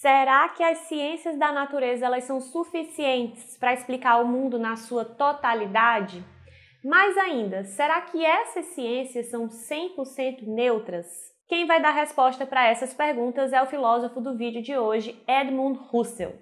Será que as ciências da natureza elas são suficientes para explicar o mundo na sua totalidade? Mais ainda, será que essas ciências são 100% neutras? Quem vai dar resposta para essas perguntas é o filósofo do vídeo de hoje, Edmund Husserl.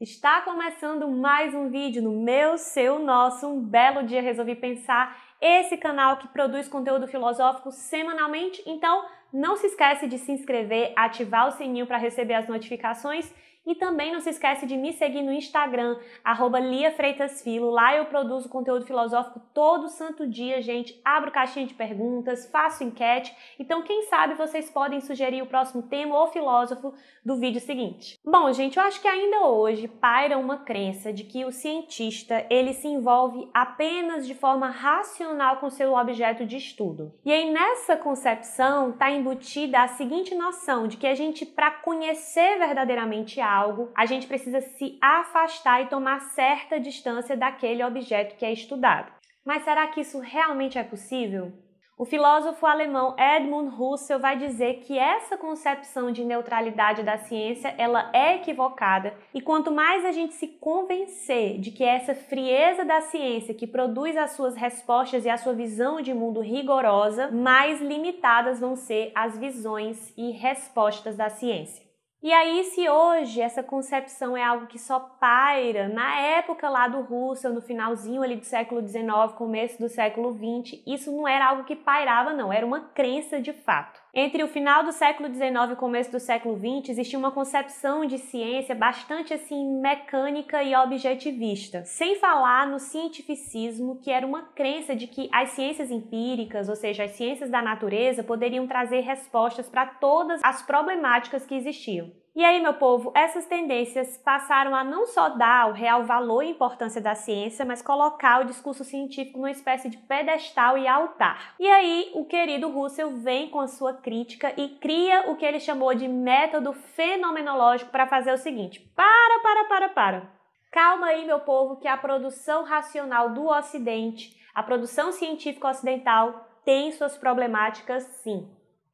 Está começando mais um vídeo no meu, seu, nosso. Um belo dia resolvi pensar esse canal que produz conteúdo filosófico semanalmente. Então, não se esquece de se inscrever, ativar o sininho para receber as notificações e também não se esquece de me seguir no Instagram, @liafreitasfilo. Lá eu produzo conteúdo filosófico todo santo dia, gente. Abro caixinha de perguntas, faço enquete. Então, quem sabe vocês podem sugerir o próximo tema ou filósofo do vídeo seguinte. Bom, gente, eu acho que ainda hoje paira uma crença de que o cientista, ele se envolve apenas de forma racional com seu objeto de estudo. E aí, nessa concepção, está embutida a seguinte noção de que a gente, para conhecer verdadeiramente algo, a gente precisa se afastar e tomar certa distância daquele objeto que é estudado. Mas será que isso realmente é possível? O filósofo alemão Edmund Husserl vai dizer que essa concepção de neutralidade da ciência ela é equivocada e quanto mais a gente se convencer de que essa frieza da ciência que produz as suas respostas e a sua visão de mundo rigorosa, mais limitadas vão ser as visões e respostas da ciência. E aí, se hoje essa concepção é algo que só paira, na época lá do Husserl, no finalzinho ali do século XIX, começo do século XX, isso não era algo que pairava não, era uma crença de fato. Entre o final do século XIX e o começo do século XX, existia uma concepção de ciência bastante assim mecânica e objetivista, sem falar no cientificismo, que era uma crença de que as ciências empíricas, ou seja, as ciências da natureza, poderiam trazer respostas para todas as problemáticas que existiam. E aí, meu povo, essas tendências passaram a não só dar o real valor e importância da ciência, mas colocar o discurso científico numa espécie de pedestal e altar. E aí, o querido Husserl vem com a sua crítica e cria o que ele chamou de método fenomenológico para fazer o seguinte: para. Calma aí, meu povo, que a produção racional do Ocidente, a produção científica ocidental, tem suas problemáticas, sim.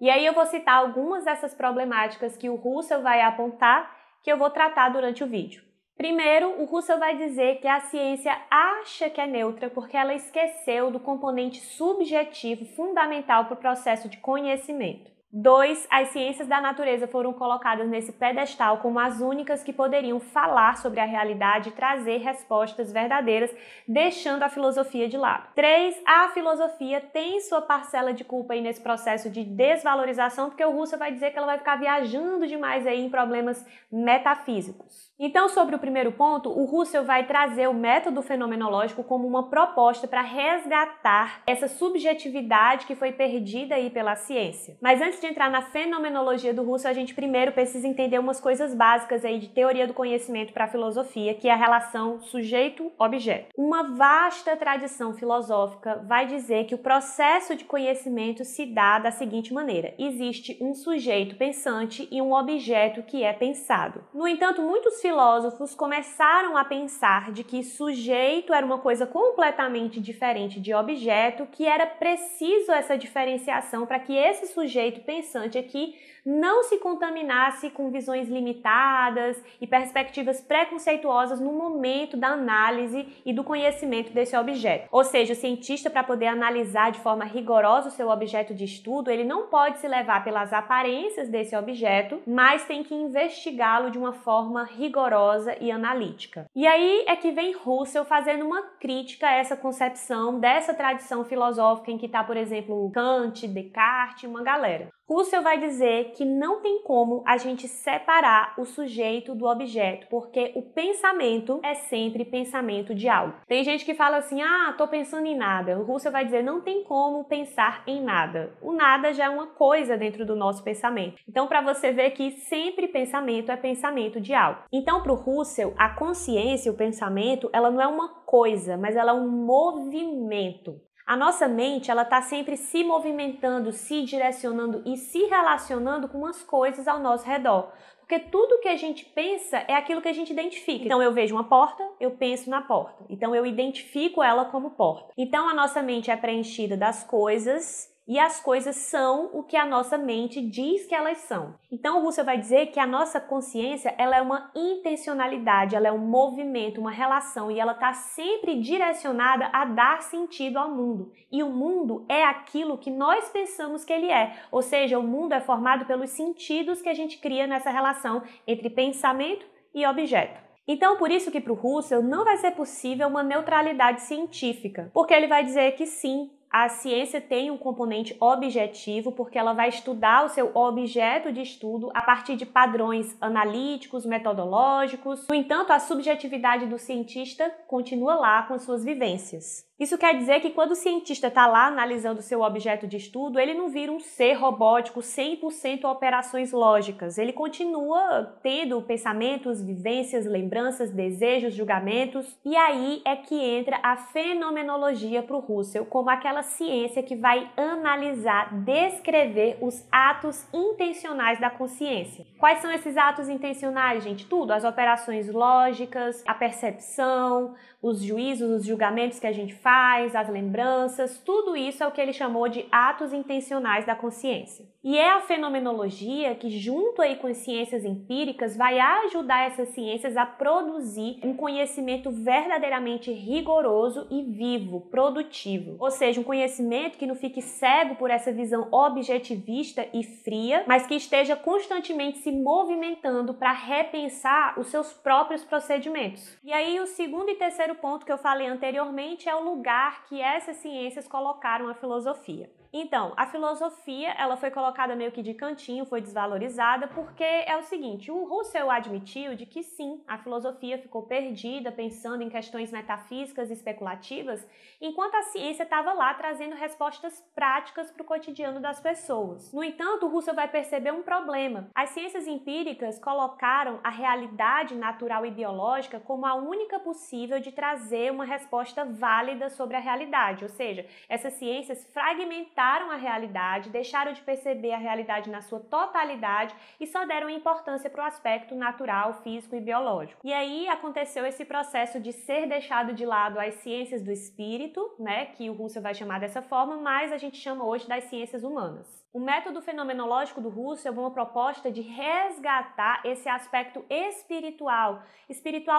E aí eu vou citar algumas dessas problemáticas que o Husserl vai apontar, que eu vou tratar durante o vídeo. Primeiro, o Husserl vai dizer que a ciência acha que é neutra porque ela esqueceu do componente subjetivo fundamental para o processo de conhecimento. 2. As ciências da natureza foram colocadas nesse pedestal como as únicas que poderiam falar sobre a realidade e trazer respostas verdadeiras, deixando a filosofia de lado. 3. A filosofia tem sua parcela de culpa aí nesse processo de desvalorização, porque o Husserl vai dizer que ela vai ficar viajando demais aí em problemas metafísicos. Então, sobre o primeiro ponto, o Husserl vai trazer o método fenomenológico como uma proposta para resgatar essa subjetividade que foi perdida aí pela ciência. Mas antes de entrar na fenomenologia do Husserl, a gente primeiro precisa entender umas coisas básicas aí de teoria do conhecimento para a filosofia, que é a relação sujeito-objeto. Uma vasta tradição filosófica vai dizer que o processo de conhecimento se dá da seguinte maneira: existe um sujeito pensante e um objeto que é pensado. No entanto, muitos filósofos começaram a pensar de que sujeito era uma coisa completamente diferente de objeto, que era preciso essa diferenciação para que esse sujeito pensante aqui não se contaminasse com visões limitadas e perspectivas preconceituosas no momento da análise e do conhecimento desse objeto. Ou seja, o cientista, para poder analisar de forma rigorosa o seu objeto de estudo, ele não pode se levar pelas aparências desse objeto, mas tem que investigá-lo de uma forma rigorosa e analítica. E aí é que vem Husserl fazendo uma crítica a essa concepção dessa tradição filosófica em que está, por exemplo, Kant, Descartes, uma galera. Husserl vai dizer que não tem como a gente separar o sujeito do objeto, porque o pensamento é sempre pensamento de algo. Tem gente que fala assim, tô pensando em nada. O Husserl vai dizer, não tem como pensar em nada. O nada já é uma coisa dentro do nosso pensamento. Então, para você ver que sempre pensamento é pensamento de algo. Então, para o Husserl, a consciência, o pensamento, ela não é uma coisa, mas ela é um movimento. A nossa mente, ela está sempre se movimentando, se direcionando e se relacionando com as coisas ao nosso redor. Porque tudo que a gente pensa é aquilo que a gente identifica. Então eu vejo uma porta, eu penso na porta. Então eu identifico ela como porta. Então a nossa mente é preenchida das coisas e as coisas são o que a nossa mente diz que elas são. Então o Russell vai dizer que a nossa consciência ela é uma intencionalidade, ela é um movimento, uma relação e ela está sempre direcionada a dar sentido ao mundo. E o mundo é aquilo que nós pensamos que ele é, ou seja, o mundo é formado pelos sentidos que a gente cria nessa relação entre pensamento e objeto. Então, por isso que para o Russell não vai ser possível uma neutralidade científica, porque ele vai dizer que sim, a ciência tem um componente objetivo, porque ela vai estudar o seu objeto de estudo a partir de padrões analíticos, metodológicos. No entanto, a subjetividade do cientista continua lá com as suas vivências. Isso quer dizer que quando o cientista está lá analisando o seu objeto de estudo, ele não vira um ser robótico 100% operações lógicas. Ele continua tendo pensamentos, vivências, lembranças, desejos, julgamentos. E aí é que entra a fenomenologia para o Russell, como aquela ciência que vai analisar, descrever os atos intencionais da consciência. Quais são esses atos intencionais, gente? Tudo, as operações lógicas, a percepção, os juízos, os julgamentos que a gente faz, as lembranças, tudo isso é o que ele chamou de atos intencionais da consciência. E é a fenomenologia que, junto aí com as ciências empíricas, vai ajudar essas ciências a produzir um conhecimento verdadeiramente rigoroso e vivo, produtivo. Ou seja, um conhecimento que não fique cego por essa visão objetivista e fria, mas que esteja constantemente se movimentando para repensar os seus próprios procedimentos. E aí o segundo e terceiro ponto que eu falei anteriormente é o lugar que essas ciências colocaram a filosofia. Então, a filosofia, ela foi colocada meio que de cantinho, foi desvalorizada, porque é o seguinte, o Russell admitiu de que sim, a filosofia ficou perdida pensando em questões metafísicas e especulativas, enquanto a ciência estava lá trazendo respostas práticas para o cotidiano das pessoas. No entanto, o Russell vai perceber um problema. As ciências empíricas colocaram a realidade natural e biológica como a única possível de trazer uma resposta válida sobre a realidade, ou seja, essas ciências fragmentaram a realidade, deixaram de perceber a realidade na sua totalidade e só deram importância para o aspecto natural, físico e biológico. E aí aconteceu esse processo de ser deixado de lado as ciências do espírito, né, que o Russell vai chamar dessa forma, mas a gente chama hoje das ciências humanas. O método fenomenológico do Russell é uma proposta de resgatar esse aspecto espiritual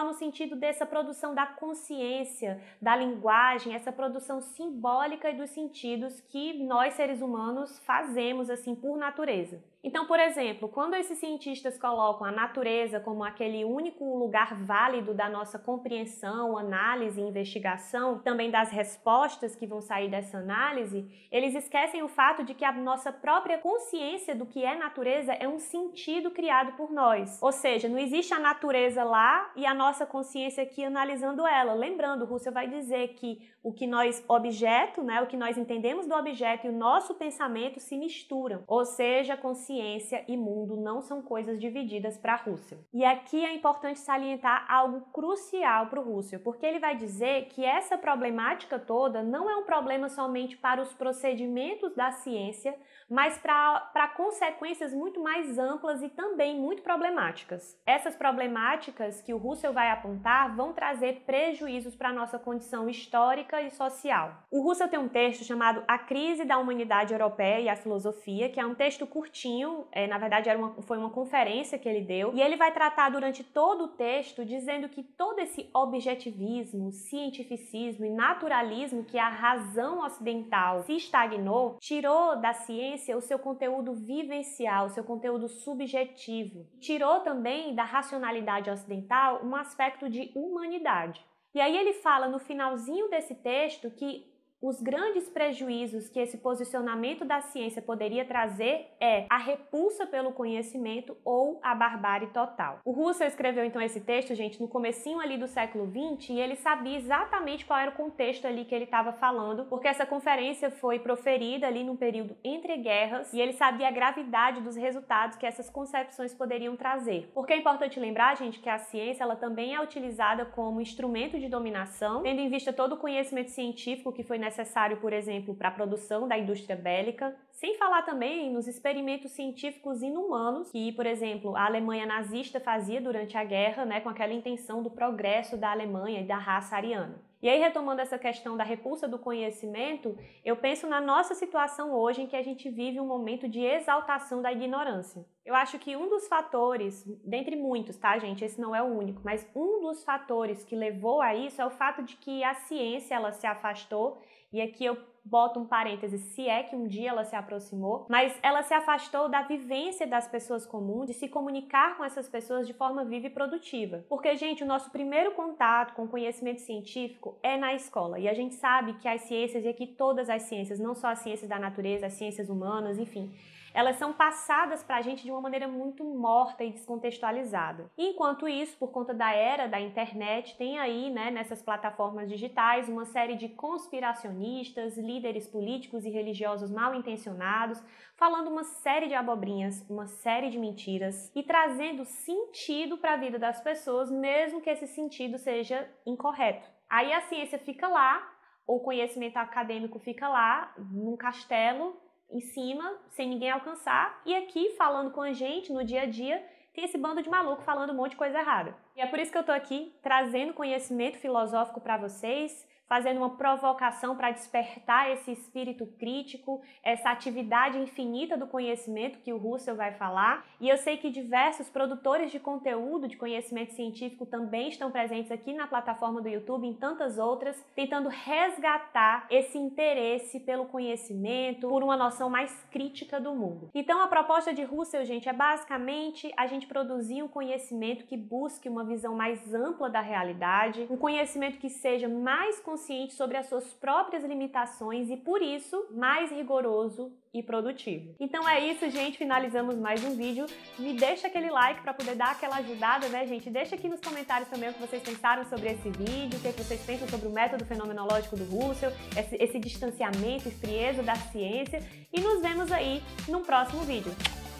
no sentido dessa produção da consciência, da linguagem, essa produção simbólica e dos sentidos que nós seres humanos fazemos assim por natureza. Então, por exemplo, quando esses cientistas colocam a natureza como aquele único lugar válido da nossa compreensão, análise e investigação, também das respostas que vão sair dessa análise, eles esquecem o fato de que a nossa própria consciência do que é natureza é um sentido criado por nós. Ou seja, não existe a natureza lá e a nossa consciência aqui analisando ela. Lembrando, Russell vai dizer que o que nós objeto, né, o que nós entendemos do objeto e o nosso pensamento se misturam. Ou seja, consciência e mundo não são coisas divididas para Russell. E aqui é importante salientar algo crucial para o Russell, porque ele vai dizer que essa problemática toda não é um problema somente para os procedimentos da ciência, mas para consequências muito mais amplas e também muito problemáticas. Essas problemáticas que o Russell vai apontar vão trazer prejuízos para a nossa condição histórica e social. O Russell tem um texto chamado A Crise da Humanidade Europeia e a Filosofia, que é um texto curtinho, na verdade foi uma conferência que ele deu, e ele vai tratar durante todo o texto dizendo que todo esse objetivismo, cientificismo e naturalismo que a razão ocidental se estagnou, tirou da ciência o seu conteúdo vivencial, o seu conteúdo subjetivo. Tirou também da racionalidade ocidental um aspecto de humanidade. E aí ele fala no finalzinho desse texto que os grandes prejuízos que esse posicionamento da ciência poderia trazer é a repulsa pelo conhecimento ou a barbárie total. O Russell escreveu então esse texto, gente, no comecinho ali do século XX e ele sabia exatamente qual era o contexto ali que ele estava falando, porque essa conferência foi proferida ali num período entre guerras e ele sabia a gravidade dos resultados que essas concepções poderiam trazer. Porque é importante lembrar, gente, que a ciência ela também é utilizada como instrumento de dominação, tendo em vista todo o conhecimento científico que foi necessário, por exemplo, para a produção da indústria bélica, sem falar também nos experimentos científicos inumanos que, por exemplo, a Alemanha nazista fazia durante a guerra, né, com aquela intenção do progresso da Alemanha e da raça ariana. E aí, retomando essa questão da repulsa do conhecimento, eu penso na nossa situação hoje em que a gente vive um momento de exaltação da ignorância. Eu acho que um dos fatores, dentre muitos, tá, gente? Esse não é o único, mas um dos fatores que levou a isso é o fato de que a ciência, ela se afastou, e aqui eu boto um parêntese, se é que um dia ela se aproximou, mas ela se afastou da vivência das pessoas comuns, de se comunicar com essas pessoas de forma viva e produtiva. Porque, gente, o nosso primeiro contato com o conhecimento científico é na escola, e a gente sabe que as ciências, e aqui todas as ciências, não só as ciências da natureza, as ciências humanas, enfim, elas são passadas para a gente de uma maneira muito morta e descontextualizada. Enquanto isso, por conta da era da internet, tem aí, né, nessas plataformas digitais, uma série de conspiracionistas, líderes políticos e religiosos mal intencionados, falando uma série de abobrinhas, uma série de mentiras e trazendo sentido para a vida das pessoas, mesmo que esse sentido seja incorreto. Aí a ciência fica lá, o conhecimento acadêmico fica lá, num castelo, em cima, sem ninguém alcançar, e aqui, falando com a gente no dia a dia, tem esse bando de maluco falando um monte de coisa errada. E é por isso que eu tô aqui, trazendo conhecimento filosófico para vocês, fazendo uma provocação para despertar esse espírito crítico, essa atividade infinita do conhecimento que o Russell vai falar. E eu sei que diversos produtores de conteúdo de conhecimento científico também estão presentes aqui na plataforma do YouTube, em tantas outras, tentando resgatar esse interesse pelo conhecimento, por uma noção mais crítica do mundo. Então a proposta de Russell, gente, é basicamente a gente produzir um conhecimento que busque uma visão mais ampla da realidade, um conhecimento que seja mais consciente sobre as suas próprias limitações e, por isso, mais rigoroso e produtivo. Então é isso, gente. Finalizamos mais um vídeo. Me deixa aquele like para poder dar aquela ajudada, né, gente? Deixa aqui nos comentários também o que vocês pensaram sobre esse vídeo, o que vocês pensam sobre o método fenomenológico do Russell, esse distanciamento e frieza da ciência. E nos vemos aí num próximo vídeo.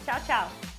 Tchau, tchau!